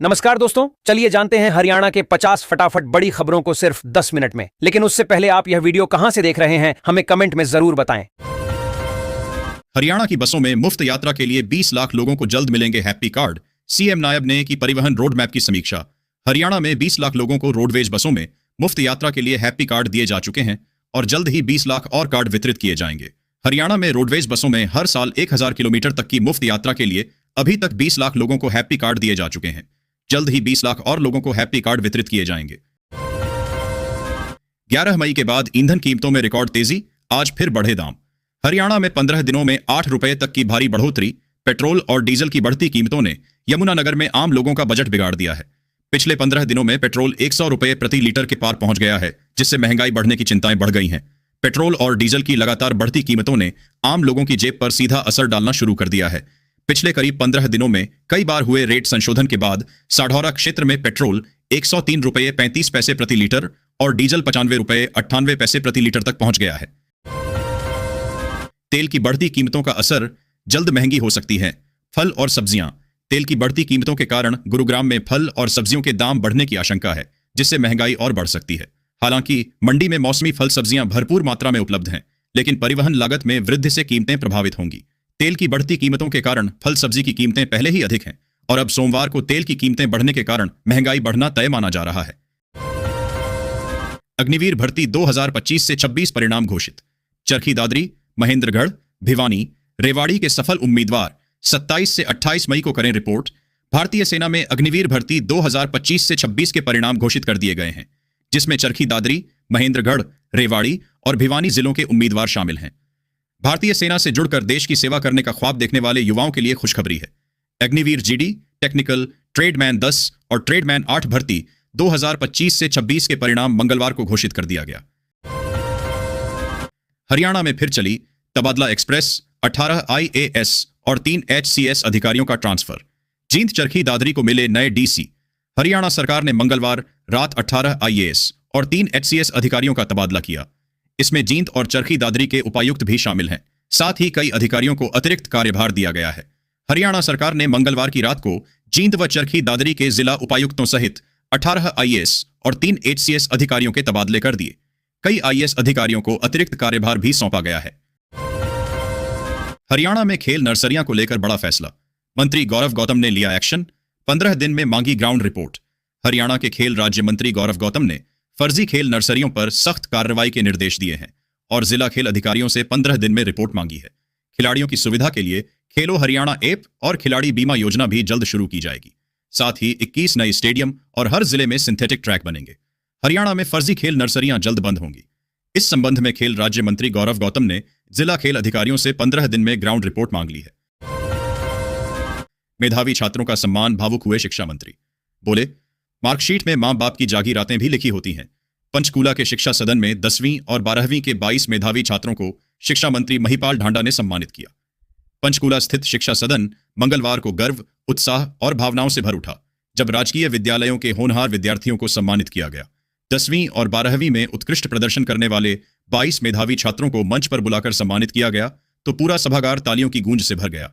नमस्कार दोस्तों, चलिए जानते हैं हरियाणा के 50 फटाफट बड़ी खबरों को सिर्फ 10 मिनट में। लेकिन उससे पहले आप यह वीडियो कहां से देख रहे हैं, हमें कमेंट में जरूर बताएं। हरियाणा की बसों में मुफ्त यात्रा के लिए 20 लाख लोगों को जल्द मिलेंगे हैप्पी कार्ड। सीएम नायब ने की परिवहन रोड मैप की समीक्षा। हरियाणा में 20 लाख लोगों को रोडवेज बसों में मुफ्त यात्रा के लिए हैप्पी कार्ड दिए जा चुके हैं और जल्द ही 20 लाख और कार्ड वितरित किए जाएंगे। हरियाणा में रोडवेज बसों में हर साल 1000 किलोमीटर तक की मुफ्त यात्रा के लिए अभी तक 20 लाख लोगों को हैप्पी कार्ड दिए जा चुके हैं। जल्द ही 20 लाख और लोगों को हैप्पी कार्ड वितरित किए जाएंगे। 11 मई के बाद ईंधन कीमतों में रिकॉर्ड तेजी, आज फिर बढ़े दाम। हरियाणा में 15 दिनों में 8 रुपए तक की भारी बढ़ोतरी। पेट्रोल और डीजल की बढ़ती कीमतों ने यमुनानगर में आम लोगों का बजट बिगाड़ दिया है। पिछले 15 दिनों में पेट्रोल 100 रुपए प्रति लीटर के पार पहुंच गया है, जिससे महंगाई बढ़ने की चिंताएं बढ़ गई हैं। पेट्रोल और डीजल की लगातार बढ़ती कीमतों ने आम लोगों की जेब पर सीधा असर डालना शुरू कर दिया है। पिछले करीब 15 दिनों में कई बार हुए रेट संशोधन के बाद साढौरा क्षेत्र में पेट्रोल 103 रुपये 35 पैसे प्रति लीटर और डीजल 95 रुपये 98 पैसे प्रति लीटर तक पहुंच गया है। तेल की बढ़ती कीमतों का असर, जल्द महंगी हो सकती है फल और सब्जियां। तेल की बढ़ती कीमतों के कारण गुरुग्राम में फल और सब्जियों के दाम बढ़ने की आशंका है, जिससे महंगाई और बढ़ सकती है। हालांकि मंडी में मौसमी फल सब्जियां भरपूर मात्रा में उपलब्ध हैं, लेकिन परिवहन लागत में वृद्धि से कीमतें प्रभावित होंगी। तेल की बढ़ती कीमतों के कारण फल सब्जी की कीमतें पहले ही अधिक हैं और अब सोमवार को तेल की कीमतें बढ़ने के कारण महंगाई बढ़ना तय माना जा रहा है। अग्निवीर भर्ती 2025 से 26 परिणाम घोषित। चरखी दादरी, महेंद्रगढ़, भिवानी, रेवाड़ी के सफल उम्मीदवार 27 से 28 मई को करें रिपोर्ट। भारतीय सेना में अग्निवीर भर्ती 2025 से 26 के परिणाम घोषित कर दिए गए हैं, जिसमें चरखी दादरी, महेंद्रगढ़, रेवाड़ी और भिवानी जिलों के उम्मीदवार शामिल हैं। भारतीय सेना से जुड़कर देश की सेवा करने का ख्वाब देखने वाले युवाओं के लिए खुशखबरी है। अग्निवीर जीडी, टेक्निकल, ट्रेडमैन 10 और ट्रेडमैन 8 भर्ती 2025 से 26 के परिणाम मंगलवार को घोषित कर दिया गया। हरियाणा में फिर चली तबादला एक्सप्रेस, 18 IAS और 3 HCS अधिकारियों का ट्रांसफर। जींद चरखी दादरी को मिले नए डीसी। हरियाणा सरकार ने मंगलवार रात 18 IAS और 3 HCS अधिकारियों का तबादला किया। इसमें जींद और चरखी दादरी के उपायुक्त भी शामिल हैं। साथ ही कई अधिकारियों को अतिरिक्त कार्यभार दिया गया है। हरियाणा सरकार ने मंगलवार की रात को जींद व चरखी दादरी के जिला उपायुक्तों सहित 18 IAS और 3 HCS अधिकारियों के तबादले कर दिए। कई IAS अधिकारियों को अतिरिक्त कार्यभार भी सौंपा गया है। हरियाणा में खेल नर्सरियां को लेकर बड़ा फैसला। मंत्री गौरव गौतम ने लिया एक्शन। 15 दिन में मांगी ग्राउंड रिपोर्ट। हरियाणा के खेल राज्य मंत्री गौरव गौतम ने फर्जी खेल नर्सरियों पर सख्त कार्रवाई के निर्देश दिए हैं और जिला खेल अधिकारियों से 15 दिन में रिपोर्ट मांगी है। खिलाड़ियों की सुविधा के लिए खेलो हरियाणा ऐप और खिलाड़ी बीमा योजना भी जल्द शुरू की जाएगी। साथ ही 21 नए स्टेडियम और हर जिले में सिंथेटिक ट्रैक बनेंगे। हरियाणा में फर्जी खेल नर्सरियां जल्द बंद होंगी। इस संबंध में खेल राज्य मंत्री गौरव गौतम ने जिला खेल अधिकारियों से 15 दिन में ग्राउंड रिपोर्ट मांग ली है। मेधावी छात्रों का सम्मान, भावुक हुए शिक्षा मंत्री। बोले, मार्कशीट में मां बाप की जागीरातें भी लिखी होती हैं। पंचकूला के शिक्षा सदन में 10वीं और 12वीं के 22 मेधावी छात्रों को शिक्षा मंत्री महिपाल ढांडा ने सम्मानित किया। पंचकूला स्थित शिक्षा सदन मंगलवार को गर्व, उत्साह और भावनाओं से भर उठा, जब राजकीय विद्यालयों के होनहार विद्यार्थियों को सम्मानित किया गया। 10वीं और 12वीं में उत्कृष्ट प्रदर्शन करने वाले 22 मेधावी छात्रों को मंच पर बुलाकर सम्मानित किया गया तो पूरा सभागार तालियों की गूंज से भर गया।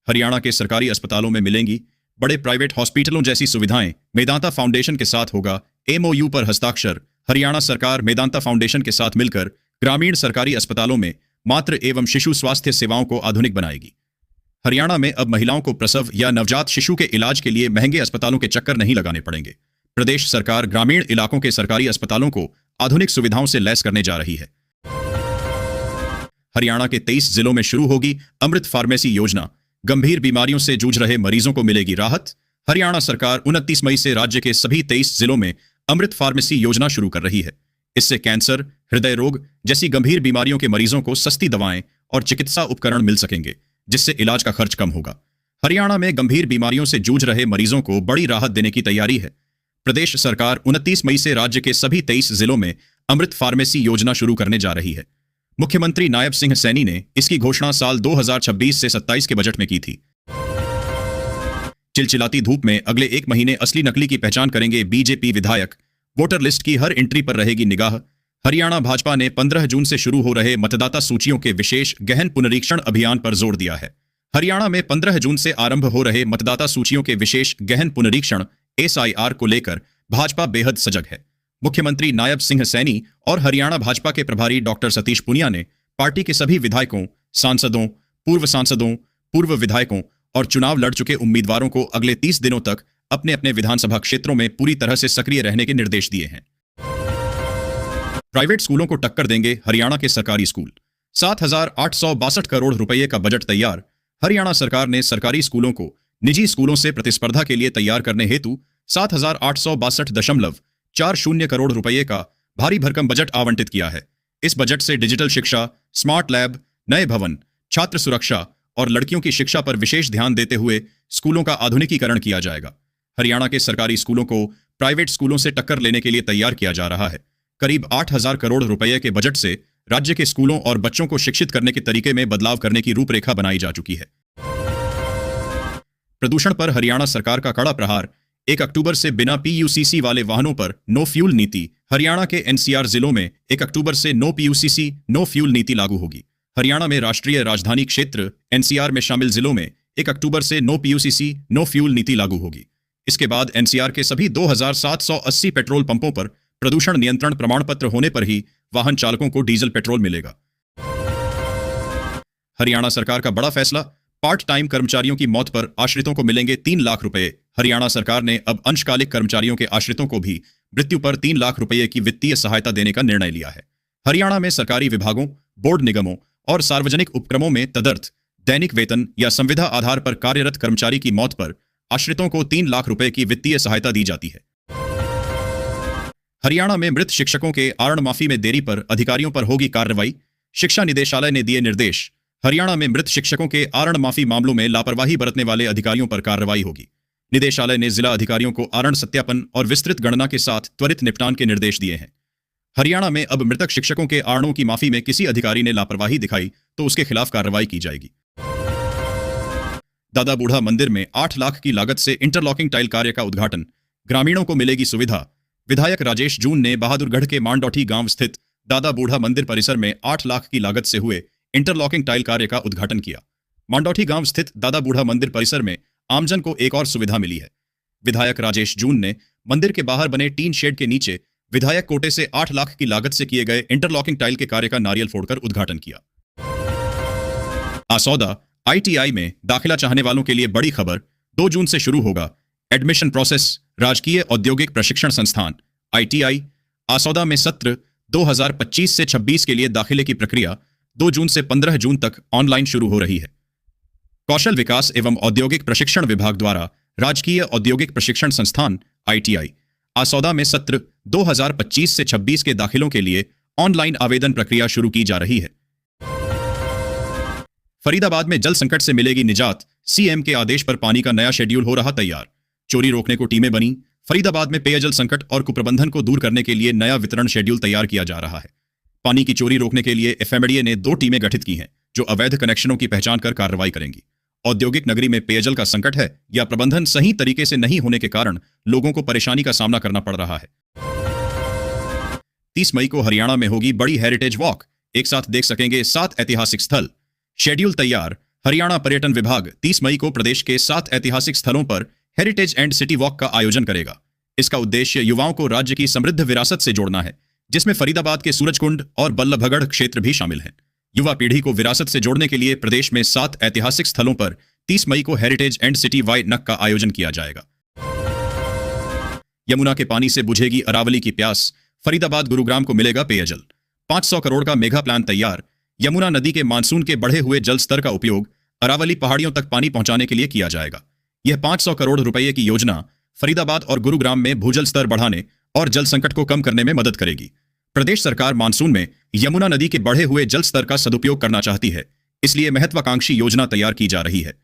हरियाणा के सरकारी अस्पतालों में मिलेंगी बड़े प्राइवेट हॉस्पिटलों जैसी सुविधाएं। मेदांता फाउंडेशन के साथ होगा MOU पर हस्ताक्षर। हरियाणा सरकार मेदांता फाउंडेशन के साथ मिलकर ग्रामीण सरकारी अस्पतालों में मातृ एवं शिशु स्वास्थ्य सेवाओं को आधुनिक बनाएगी। हरियाणा में अब महिलाओं को प्रसव या नवजात शिशु के इलाज के लिए महंगे अस्पतालों के चक्कर नहीं लगाने पड़ेंगे। प्रदेश सरकार ग्रामीण इलाकों के सरकारी अस्पतालों को आधुनिक सुविधाओं से लैस करने जा रही है। हरियाणा के 23 जिलों में शुरू होगी अमृत फार्मेसी योजना। गंभीर बीमारियों से जूझ रहे मरीजों को मिलेगी राहत। हरियाणा सरकार 29 मई से राज्य के सभी 23 जिलों में अमृत फार्मेसी योजना शुरू कर रही है। इससे कैंसर, हृदय रोग जैसी गंभीर बीमारियों के मरीजों को सस्ती दवाएं और चिकित्सा उपकरण मिल सकेंगे, जिससे इलाज का खर्च कम होगा। हरियाणा में गंभीर बीमारियों से जूझ रहे मरीजों को बड़ी राहत देने की तैयारी है। प्रदेश सरकार 29 मई से राज्य के सभी 23 जिलों में अमृत फार्मेसी योजना शुरू करने जा रही है। मुख्यमंत्री नायब सिंह सैनी ने इसकी घोषणा साल 2026 से 27 के बजट में की थी। चिलचिलाती धूप में अगले 1 महीने असली नकली की पहचान करेंगे बीजेपी विधायक। वोटर लिस्ट की हर एंट्री पर रहेगी निगाह। हरियाणा भाजपा ने 15 जून से शुरू हो रहे मतदाता सूचियों के विशेष गहन पुनरीक्षण अभियान पर जोर दिया है। हरियाणा में 15 जून से आरंभ हो रहे मतदाता सूचियों के विशेष गहन पुनरीक्षण SIR को लेकर भाजपा बेहद सजग है। मुख्यमंत्री नायब सिंह सैनी और हरियाणा भाजपा के प्रभारी डॉक्टर सतीश पुनिया ने पार्टी के सभी विधायकों, सांसदों, पूर्व विधायकों और चुनाव लड़ चुके उम्मीदवारों को अगले 30 दिनों तक अपने अपने विधानसभा क्षेत्रों में पूरी तरह से सक्रिय रहने के निर्देश दिए हैं। प्राइवेट स्कूलों को टक्कर देंगे हरियाणा के सरकारी स्कूल। 7,862 करोड़ रुपए का बजट तैयार। हरियाणा सरकार ने सरकारी स्कूलों को निजी स्कूलों से प्रतिस्पर्धा के लिए तैयार करने हेतु 7,862.40 करोड़ रुपए का भारी भरकम बजट आवंटित किया है। इस बजट से डिजिटल शिक्षा, स्मार्ट लैब, नए भवन, छात्र सुरक्षा और लड़कियों की शिक्षा पर विशेष ध्यान देते हुए स्कूलों का आधुनिकीकरण किया जाएगा। हरियाणा के सरकारी स्कूलों को प्राइवेट स्कूलों से टक्कर लेने के लिए तैयार किया जा रहा है। करीब 8,000 करोड़ रुपए के बजट से राज्य के स्कूलों और बच्चों को शिक्षित करने के तरीके में बदलाव करने की रूपरेखा बनाई जा चुकी है। प्रदूषण पर हरियाणा सरकार का कड़ा प्रहार। 1 अक्टूबर से बिना PUCC वाले वाहनों पर नो फ्यूल नीति। हरियाणा के NCR जिलों में 1 अक्टूबर से नो PUCC नो फ्यूल नीति लागू होगी। हरियाणा में राष्ट्रीय राजधानी क्षेत्र NCR में शामिल जिलों में 1 अक्टूबर से नो PUCC नो फ्यूल नीति लागू होगी। इसके बाद NCR के सभी 2,780 पेट्रोल पंपों पर प्रदूषण नियंत्रण प्रमाण पत्र होने पर ही वाहन चालकों को डीजल पेट्रोल मिलेगा। हरियाणा सरकार का बड़ा फैसला। पार्ट टाइम कर्मचारियों की मौत पर आश्रितों को मिलेंगे 3 लाख रुपए। हरियाणा सरकार ने अब अंशकालिक कर्मचारियों के आश्रितों को भी मृत्यु पर 3 लाख रुपए की वित्तीय सहायता देने का निर्णय लिया है। हरियाणा में सरकारी विभागों, बोर्ड निगमों और सार्वजनिक उपक्रमों में तदर्थ दैनिक वेतन या संविदा आधार पर कार्यरत कर्मचारी की मौत पर आश्रितों को 3 लाख रुपए की वित्तीय सहायता दी जाती है। हरियाणा में मृत शिक्षकों के आरण माफी में देरी पर अधिकारियों पर होगी कार्रवाई। शिक्षा निदेशालय ने दिए निर्देश। हरियाणा में मृत शिक्षकों के आरण माफी मामलों में लापरवाही बरतने वाले अधिकारियों पर कार्रवाई होगी। निदेशालय ने जिला अधिकारियों को आरण सत्यापन और विस्तृत गणना के साथ त्वरित निपटान के निर्देश दिए हैं। हरियाणा में अब मृतक शिक्षकों के आरणों की माफी में किसी अधिकारी ने लापरवाही दिखाई तो उसके खिलाफ कार्रवाई की जाएगी। दादा बूढ़ा मंदिर में 8 लाख की लागत से इंटरलॉकिंग टाइल कार्य का उद्घाटन। ग्रामीणों को मिलेगी सुविधा। विधायक राजेश जून ने बहादुरगढ़ के मांडौठी गांव स्थित दादा बूढ़ा मंदिर परिसर में 8 लाख की लागत से हुए इंटरलॉकिंग टाइल कार्य का उद्घाटन किया। मांडौठी गांव स्थित दादा बूढ़ा मंदिर परिसर में आमजन को एक और सुविधा मिली है। विधायक राजेश जून ने मंदिर के बाहर बने टीन शेड के नीचे विधायक कोटे से 8 लाख की लागत से किए गए इंटरलॉकिंग टाइल के कार्य का नारियल फोड़कर उद्घाटन किया। आसौदा ITI में दाखिला चाहने वालों के लिए बड़ी खबर। 2 जून से शुरू होगा एडमिशन प्रोसेस। राजकीय औद्योगिक प्रशिक्षण संस्थान ITI आसौदा में सत्र 2025 से 26 के लिए दाखिले की प्रक्रिया 2 जून से 15 जून तक ऑनलाइन शुरू हो रही है। कौशल विकास एवं औद्योगिक प्रशिक्षण विभाग द्वारा राजकीय औद्योगिक प्रशिक्षण संस्थान ITI आसौदा में सत्र 2025 से 26 के दाखिलों के लिए ऑनलाइन आवेदन प्रक्रिया शुरू की जा रही है। फरीदाबाद में जल संकट से मिलेगी निजात। CM के आदेश पर पानी का नया शेड्यूल हो रहा तैयार। चोरी रोकने को टीमें बनी। फरीदाबाद में पेयजल संकट और कुप्रबंधन को दूर करने के लिए नया वितरण शेड्यूल तैयार किया जा रहा है। पानी की चोरी रोकने के लिए FMDA ने 2 टीमें गठित की हैं जो अवैध कनेक्शनों की पहचान कर कार्रवाई करेंगी। औद्योगिक नगरी में पेयजल का संकट है या प्रबंधन सही तरीके से नहीं होने के कारण लोगों को परेशानी का सामना करना पड़ रहा है। 30 मई को हरियाणा में होगी बड़ी हेरिटेज वॉक। एक साथ देख सकेंगे 7 ऐतिहासिक स्थल। शेड्यूल तैयार। हरियाणा पर्यटन विभाग 30 मई को प्रदेश के 7 ऐतिहासिक स्थलों पर हेरिटेज एंड सिटी वॉक का आयोजन करेगा। इसका उद्देश्य युवाओं को राज्य की समृद्ध विरासत से जोड़ना है, जिसमें फरीदाबाद के सूरजकुंड और बल्लभगढ़ क्षेत्र भी शामिल हैं। युवा पीढ़ी को विरासत से जोड़ने के लिए प्रदेश में 7 ऐतिहासिक स्थलों पर 30 मई को हेरिटेज एंड सिटी वाई नक का आयोजन किया जाएगा। यमुना के पानी से बुझेगी अरावली की प्यास। फरीदाबाद गुरुग्राम को मिलेगा पेयजल। 500 करोड़ का मेगा प्लान तैयार। यमुना नदी के मानसून के बढ़े हुए जल स्तर का उपयोग अरावली पहाड़ियों तक पानी पहुंचाने के लिए किया जाएगा। यह 500 करोड़ रुपए की योजना फरीदाबाद और गुरुग्राम में भूजल स्तर बढ़ाने और जल संकट को कम करने में मदद करेगी। प्रदेश सरकार मानसून में यमुना नदी के बढ़े हुए जल स्तर का सदुपयोग करना चाहती है, इसलिए महत्वाकांक्षी योजना तैयार की जा रही है।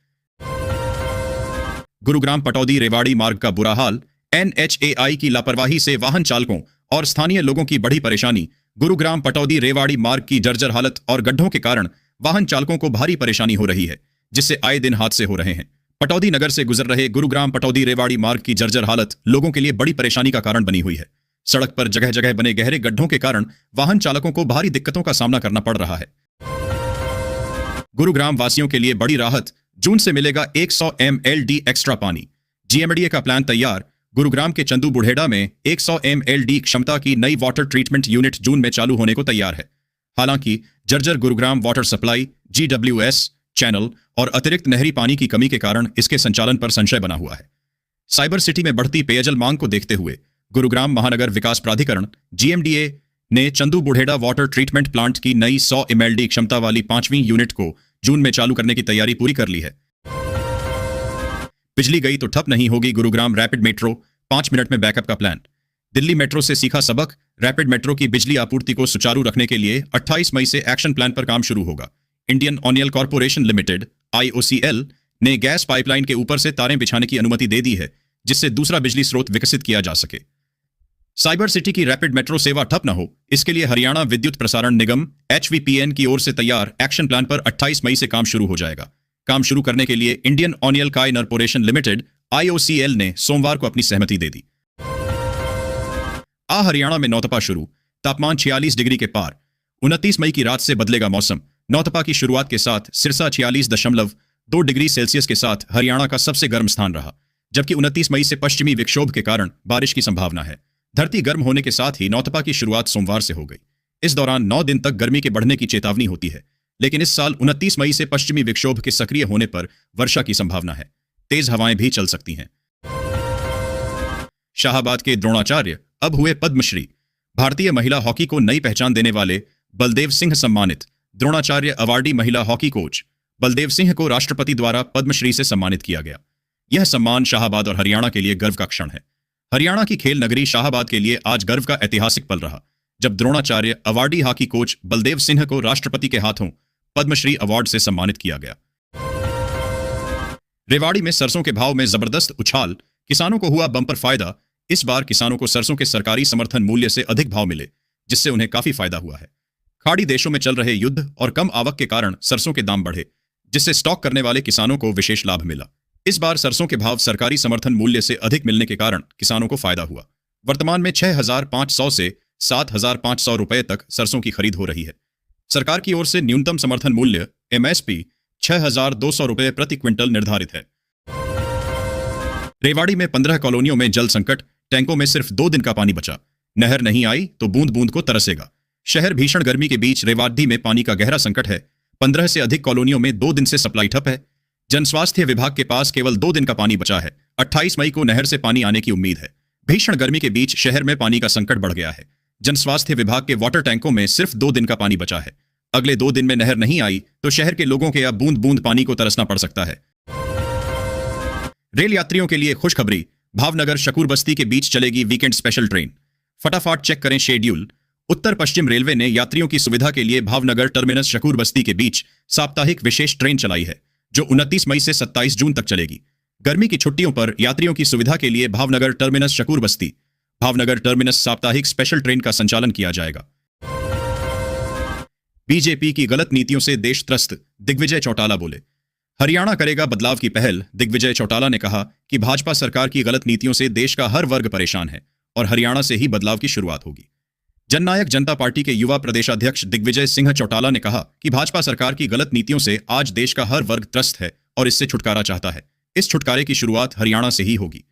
गुरुग्राम पटौदी रेवाड़ी मार्ग का बुरा हाल। NHAI की लापरवाही से वाहन चालकों और स्थानीय लोगों की बड़ी परेशानी। गुरुग्राम पटौदी रेवाड़ी मार्ग की जर्जर हालत और गड्ढों के कारण वाहन चालकों को भारी परेशानी हो रही है, जिससे आए दिन हादसे हो रहे हैं। पटौदी नगर से गुजर रहे गुरुग्राम पटौदी रेवाड़ी मार्ग की जर्जर हालत लोगों के लिए बड़ी परेशानी का कारण बनी हुई है। सड़क पर जगह जगह बने गहरे गड्ढों के कारण वाहन चालकों को भारी दिक्कतों का सामना करना पड़ रहा है। गुरुग्राम वासियों के लिए बड़ी राहत। जून से मिलेगा 100 mld एक्स्ट्रा पानी। GMDA का प्लान तैयार। गुरुग्राम के चंदू बुढ़ेड़ा में 100 mld क्षमता की नई वाटर ट्रीटमेंट यूनिट जून में चालू होने को तैयार है। हालांकि जर्जर Gurugram water supply, GWS channel और अतिरिक्त नहरी पानी की कमी के कारण इसके संचालन पर संशय बना हुआ है। साइबर सिटी में बढ़ती पेयजल मांग को देखते हुए गुरुग्राम महानगर विकास प्राधिकरण GMDA ने चंदू बुढ़ेड़ा वाटर ट्रीटमेंट प्लांट की नई 100 mld क्षमता वाली 5वीं यूनिट को जून में चालू करने की तैयारी पूरी कर ली है। बिजली गई तो ठप नहीं होगी गुरुग्राम रैपिड मेट्रो, 5 मिनट में बैकअप का प्लान। दिल्ली मेट्रो से सीखा सबक। रैपिड मेट्रो की बिजली आपूर्ति को सुचारू रखने के लिए 28 मई से एक्शन प्लान पर काम शुरू होगा। Indian oil corporation limited IOCL ने गैस पाइपलाइन के ऊपर से तारें बिछाने की अनुमति दे दी है, जिससे दूसरा बिजली स्रोत विकसित किया जा सके। साइबर सिटी की रैपिड मेट्रो सेवा ठप न हो, इसके लिए हरियाणा विद्युत प्रसारण निगम HVPN की ओर से तैयार एक्शन प्लान पर 28 मई से काम शुरू हो जाएगा। काम शुरू करने के लिए Indian oil corporation limited IOCL ने सोमवार को अपनी सहमति दे दी। हरियाणा में नौतपा शुरू। तापमान 46 डिग्री के पार। 29 मई की रात से बदलेगा मौसम। नौतपा की शुरुआत के साथ सिरसा 46.2 डिग्री सेल्सियस के साथ हरियाणा का सबसे गर्म स्थान रहा, जबकि 29 मई से पश्चिमी विक्षोभ के कारण बारिश की संभावना है। धरती गर्म होने के साथ ही नौतपा की शुरुआत सोमवार से हो गई। इस दौरान 9 दिन तक गर्मी के बढ़ने की चेतावनी होती है, लेकिन इस साल 29 मई से पश्चिमी विक्षोभ के सक्रिय होने पर वर्षा की संभावना है। तेज हवाएं भी चल सकती हैं। शाहाबाद के द्रोणाचार्य अब हुए पद्मश्री। भारतीय महिला हॉकी को नई पहचान देने वाले बलदेव सिंह सम्मानित। द्रोणाचार्य अवार्डी महिला हॉकी कोच बलदेव सिंह को राष्ट्रपति द्वारा पद्मश्री से सम्मानित किया गया। यह सम्मान शाहाबाद और हरियाणा के लिए गर्व का क्षण है। हरियाणा की खेल नगरी शाहाबाद के लिए आज गर्व का ऐतिहासिक पल रहा, जब Dronacharya awardee hockey coach Baldev Singh को राष्ट्रपति के हाथों पद्मश्री अवार्ड से सम्मानित किया गया। रेवाड़ी में सरसों के भाव में जबरदस्त उछाल। किसानों को हुआ बम्पर फायदा। इस बार किसानों को सरसों के सरकारी समर्थन मूल्य से अधिक भाव मिले, जिससे उन्हें काफी फायदा हुआ है। खाड़ी देशों में चल रहे युद्ध और कम आवक के कारण सरसों के दाम बढ़े, जिससे स्टॉक करने वाले किसानों को विशेष लाभ मिला। इस बार सरसों के भाव सरकारी समर्थन मूल्य से अधिक मिलने के कारण किसानों को फायदा हुआ। वर्तमान में 6,500 से 7,500 रुपए तक सरसों की खरीद हो रही है। सरकार की ओर से न्यूनतम समर्थन मूल्य MSP 6,200 रुपए प्रति क्विंटल निर्धारित है। रेवाड़ी में 15 कॉलोनियों में जल संकट। टैंकों में सिर्फ 2 दिन का पानी बचा। नहर नहीं आई तो बूंद बूंद को तरसेगा। शहर भीषण गर्मी के बीच रेवाड़ी में पानी का गहरा संकट है। 15 से अधिक कॉलोनियों में 2 दिन से सप्लाई ठप है। जन स्वास्थ्य विभाग के पास केवल 2 दिन का पानी बचा है। 28 मई को नहर से पानी आने की उम्मीद है। भीषण गर्मी के बीच शहर में पानी का संकट बढ़ गया है। जन स्वास्थ्य विभाग के वाटर टैंकों में सिर्फ 2 दिन का पानी बचा है। अगले 2 दिन में नहर नहीं आई तो शहर के लोगों के अब बूंद बूंद पानी को तरसना पड़ सकता है। रेल यात्रियों के लिए खुशखबरी। भावनगर शकूर बस्ती के बीच चलेगी वीकेंड स्पेशल ट्रेन। फटाफट चेक करें शेड्यूल। उत्तर पश्चिम रेलवे ने यात्रियों की सुविधा के लिए भावनगर टर्मिनस शकूर बस्ती के बीच साप्ताहिक विशेष ट्रेन चलाई है, जो 29 मई से 27 जून तक चलेगी। गर्मी की छुट्टियों पर यात्रियों की सुविधा के लिए भावनगर टर्मिनस शकूर बस्ती भावनगर टर्मिनस साप्ताहिक स्पेशल ट्रेन का संचालन किया जाएगा। बीजेपी की गलत नीतियों से देश त्रस्त। दिग्विजय चौटाला बोले, हरियाणा करेगा बदलाव की पहल। दिग्विजय चौटाला ने कहा कि भाजपा सरकार की गलत नीतियों से देश का हर वर्ग परेशान है और हरियाणा से ही बदलाव की शुरुआत होगी। जननायक जनता पार्टी के युवा प्रदेशाध्यक्ष दिग्विजय सिंह चौटाला ने कहा कि भाजपा सरकार की गलत नीतियों से आज देश का हर वर्ग त्रस्त है और इससे छुटकारा चाहता है। इस छुटकारे की शुरुआत हरियाणा से ही होगी।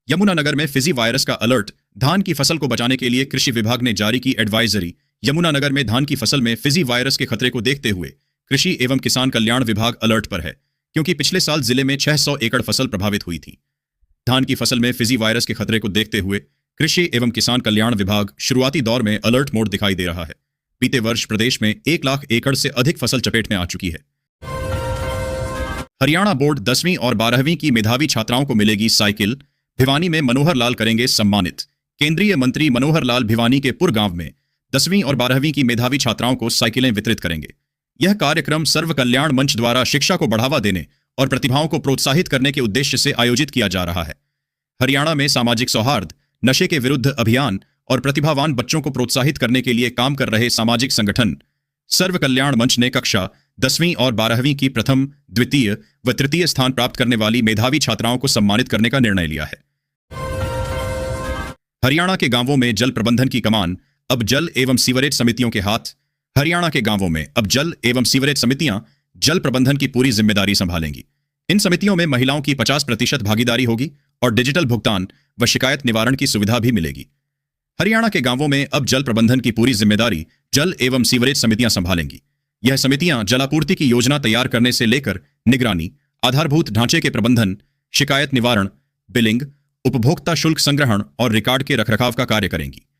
यमुनानगर में फिजी वायरस का अलर्ट। धान की फसल को बचाने के लिए कृषि विभाग ने जारी की एडवाइजरी। यमुनानगर में धान की फसल में फिजी वायरस के खतरे को देखते हुए कृषि एवं किसान कल्याण विभाग अलर्ट पर है, क्योंकि पिछले साल जिले में 600 एकड़ फसल प्रभावित हुई थी। धान की फसल में फिजी वायरस के खतरे को देखते हुए कृषि एवं किसान कल्याण विभाग शुरुआती दौर में अलर्ट मोड दिखाई दे रहा है। बीते वर्ष प्रदेश में 1 लाख एकड़ से अधिक फसल चपेट में आ चुकी है। हरियाणा बोर्ड 10वीं और 12वीं की मेधावी छात्राओं को मिलेगी साइकिल। भिवानी में मनोहर लाल करेंगे सम्मानित। केंद्रीय मंत्री मनोहर लाल भिवानी के पुर गांव में 10वीं और 12वीं की मेधावी छात्राओं को साइकिलें वितरित करेंगे। यह कार्यक्रम सर्व कल्याण मंच द्वारा शिक्षा को बढ़ावा देने और प्रतिभाओं को प्रोत्साहित करने के उद्देश्य से आयोजित किया जा रहा है। हरियाणा में सामाजिक सौहार्द, नशे के विरुद्ध अभियान और प्रतिभावान बच्चों को प्रोत्साहित करने के लिए काम कर रहे सामाजिक संगठन सर्व कल्याण मंच ने कक्षा 10वीं और 12वीं की प्रथम, द्वितीय व तृतीय स्थान प्राप्त करने वाली मेधावी छात्राओं को सम्मानित करने का निर्णय लिया है। हरियाणा के गांवों में जल प्रबंधन की कमान अब जल एवं सीवरेज समितियों के हाथ। हरियाणा के गांवों में अब जल एवं सीवरेज समितियां जल प्रबंधन की पूरी जिम्मेदारी संभालेंगी। इन समितियों में महिलाओं की 50% भागीदारी होगी और डिजिटल भुगतान व शिकायत निवारण की सुविधा भी मिलेगी। हरियाणा के गांवों में अब जल प्रबंधन की पूरी जिम्मेदारी जल एवं सीवरेज समितियां संभालेंगी। यह समितियां जलापूर्ति की योजना तैयार करने से लेकर निगरानी, आधारभूत ढांचे के प्रबंधन, शिकायत निवारण, बिलिंग, उपभोक्ता शुल्क संग्रहण और रिकॉर्ड के रखरखाव का कार्य करेंगी।